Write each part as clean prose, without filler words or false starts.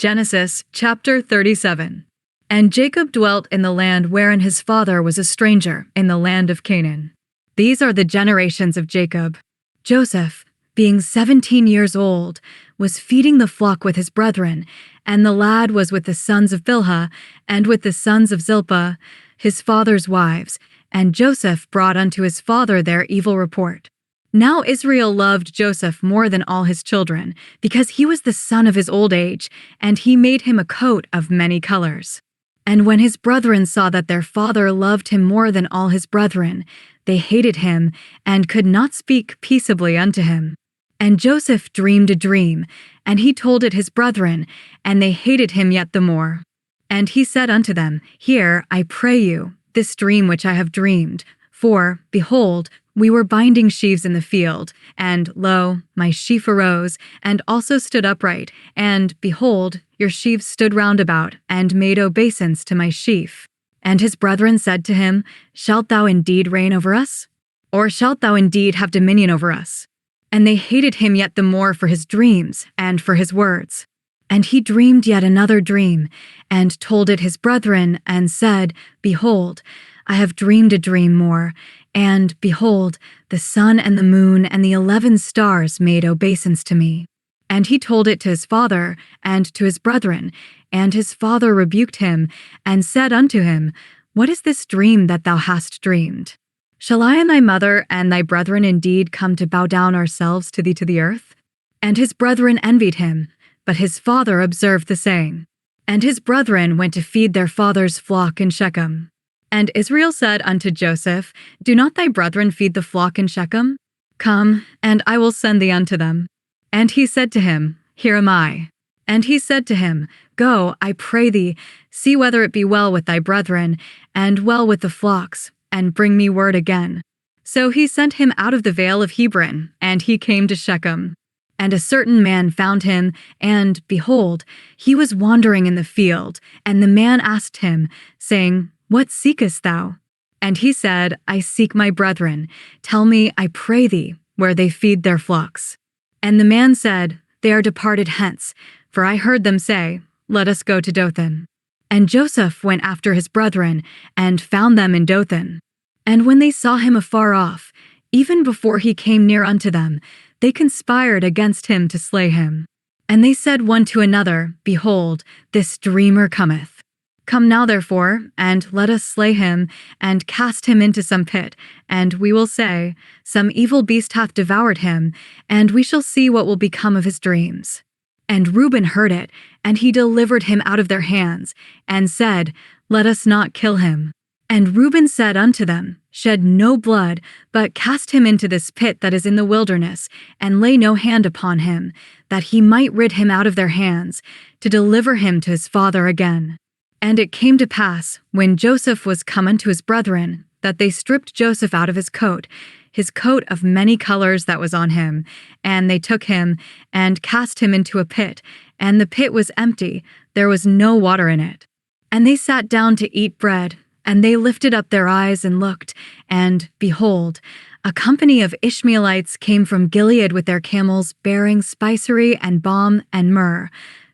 Genesis chapter 37. And Jacob dwelt in the land wherein his father was a stranger, in the land of Canaan. These are the generations of Jacob. Joseph, being 17 years old, was feeding the flock with his brethren, and the lad was with the sons of Bilhah, and with the sons of Zilpah, his father's wives, and Joseph brought unto his father their evil report. Now Israel loved Joseph more than all his children, because he was the son of his old age, and he made him a coat of many colors. And when his brethren saw that their father loved him more than all his brethren, they hated him, and could not speak peaceably unto him. And Joseph dreamed a dream, and he told it his brethren, and they hated him yet the more. And he said unto them, Hear, I pray you, this dream which I have dreamed. For, behold, we were binding sheaves in the field, and, lo, my sheaf arose, and also stood upright, and, behold, your sheaves stood round about, and made obeisance to my sheaf. And his brethren said to him, Shalt thou indeed reign over us? Or shalt thou indeed have dominion over us? And they hated him yet the more for his dreams, and for his words. And he dreamed yet another dream, and told it his brethren, and said, Behold, I have dreamed a dream more, and, behold, the sun and the moon and the 11 stars made obeisance to me. And he told it to his father and to his brethren, and his father rebuked him, and said unto him, What is this dream that thou hast dreamed? Shall I and thy mother and thy brethren indeed come to bow down ourselves to thee to the earth? And his brethren envied him, but his father observed the saying. And his brethren went to feed their father's flock in Shechem. And Israel said unto Joseph, Do not thy brethren feed the flock in Shechem? Come, and I will send thee unto them. And he said to him, Here am I. And he said to him, Go, I pray thee, see whether it be well with thy brethren, and well with the flocks, and bring me word again. So he sent him out of the vale of Hebron, and he came to Shechem. And a certain man found him, and, behold, he was wandering in the field, and the man asked him, saying, What seekest thou? And he said, I seek my brethren. Tell me, I pray thee, where they feed their flocks. And the man said, They are departed hence, for I heard them say, Let us go to Dothan. And Joseph went after his brethren, and found them in Dothan. And when they saw him afar off, even before he came near unto them, they conspired against him to slay him. And they said one to another, Behold, this dreamer cometh. Come now therefore, and let us slay him, and cast him into some pit, and we will say, Some evil beast hath devoured him, and we shall see what will become of his dreams. And Reuben heard it, and he delivered him out of their hands, and said, Let us not kill him. And Reuben said unto them, Shed no blood, but cast him into this pit that is in the wilderness, and lay no hand upon him, that he might rid him out of their hands, to deliver him to his father again. And it came to pass, when Joseph was come unto his brethren, that they stripped Joseph out of his coat of many colors that was on him, and they took him, and cast him into a pit, and the pit was empty, there was no water in it. And they sat down to eat bread, and they lifted up their eyes and looked, and, behold, a company of Ishmaelites came from Gilead with their camels bearing spicery and balm and myrrh,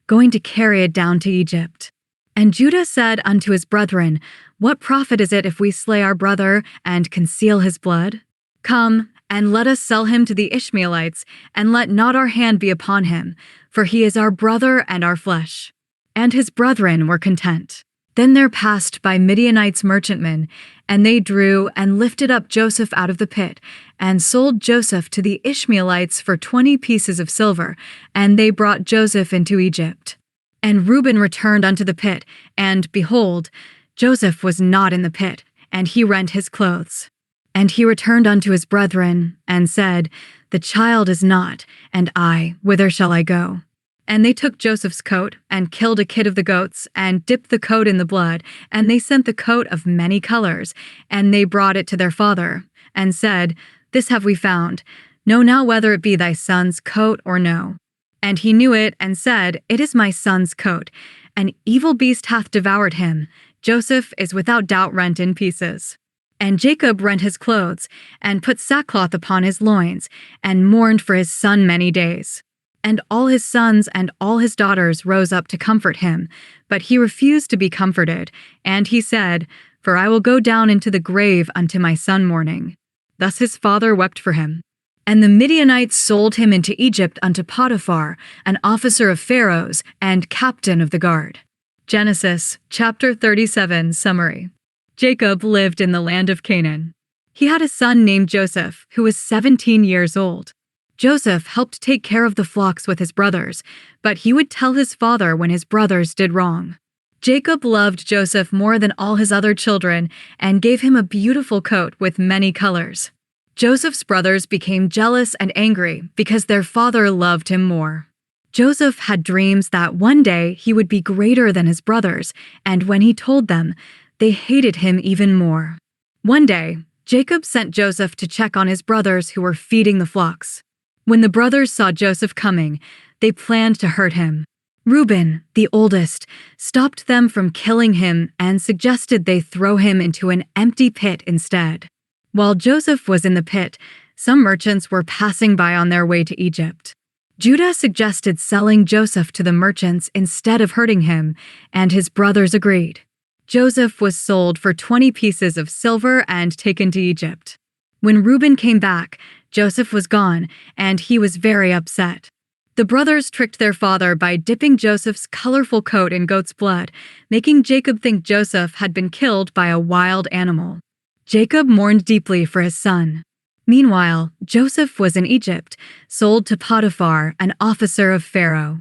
going to carry it down to Egypt. And Judah said unto his brethren, What profit is it if we slay our brother and conceal his blood? Come, and let us sell him to the Ishmaelites, and let not our hand be upon him, for he is our brother and our flesh. And his brethren were content. Then there passed by Midianites merchantmen, and they drew and lifted up Joseph out of the pit, and sold Joseph to the Ishmaelites for 20 pieces of silver, and they brought Joseph into Egypt. And Reuben returned unto the pit, and, behold, Joseph was not in the pit, and he rent his clothes. And he returned unto his brethren, and said, The child is not, and I, whither shall I go? And they took Joseph's coat, and killed a kid of the goats, and dipped the coat in the blood, and they sent the coat of many colors, and they brought it to their father, and said, This have we found. Know now whether it be thy son's coat or no. And he knew it, and said, It is my son's coat. An evil beast hath devoured him. Joseph is without doubt rent in pieces. And Jacob rent his clothes, and put sackcloth upon his loins, and mourned for his son many days. And all his sons and all his daughters rose up to comfort him, but he refused to be comforted, and he said, "For I will go down into the grave unto my son mourning." Thus his father wept for him. And the Midianites sold him into Egypt unto Potiphar, an officer of Pharaoh's and captain of the guard. Genesis chapter 37 summary. Jacob lived in the land of Canaan. He had a son named Joseph, who was 17 years old. Joseph helped take care of the flocks with his brothers, but he would tell his father when his brothers did wrong. Jacob loved Joseph more than all his other children and gave him a beautiful coat with many colors. Joseph's brothers became jealous and angry because their father loved him more. Joseph had dreams that one day he would be greater than his brothers, and when he told them, they hated him even more. One day, Jacob sent Joseph to check on his brothers who were feeding the flocks. When the brothers saw Joseph coming, they planned to hurt him. Reuben, the oldest, stopped them from killing him and suggested they throw him into an empty pit instead. While Joseph was in the pit, some merchants were passing by on their way to Egypt. Judah suggested selling Joseph to the merchants instead of hurting him, and his brothers agreed. Joseph was sold for 20 pieces of silver and taken to Egypt. When Reuben came back, Joseph was gone, and he was very upset. The brothers tricked their father by dipping Joseph's colorful coat in goat's blood, making Jacob think Joseph had been killed by a wild animal. Jacob mourned deeply for his son. Meanwhile, Joseph was in Egypt, sold to Potiphar, an officer of Pharaoh.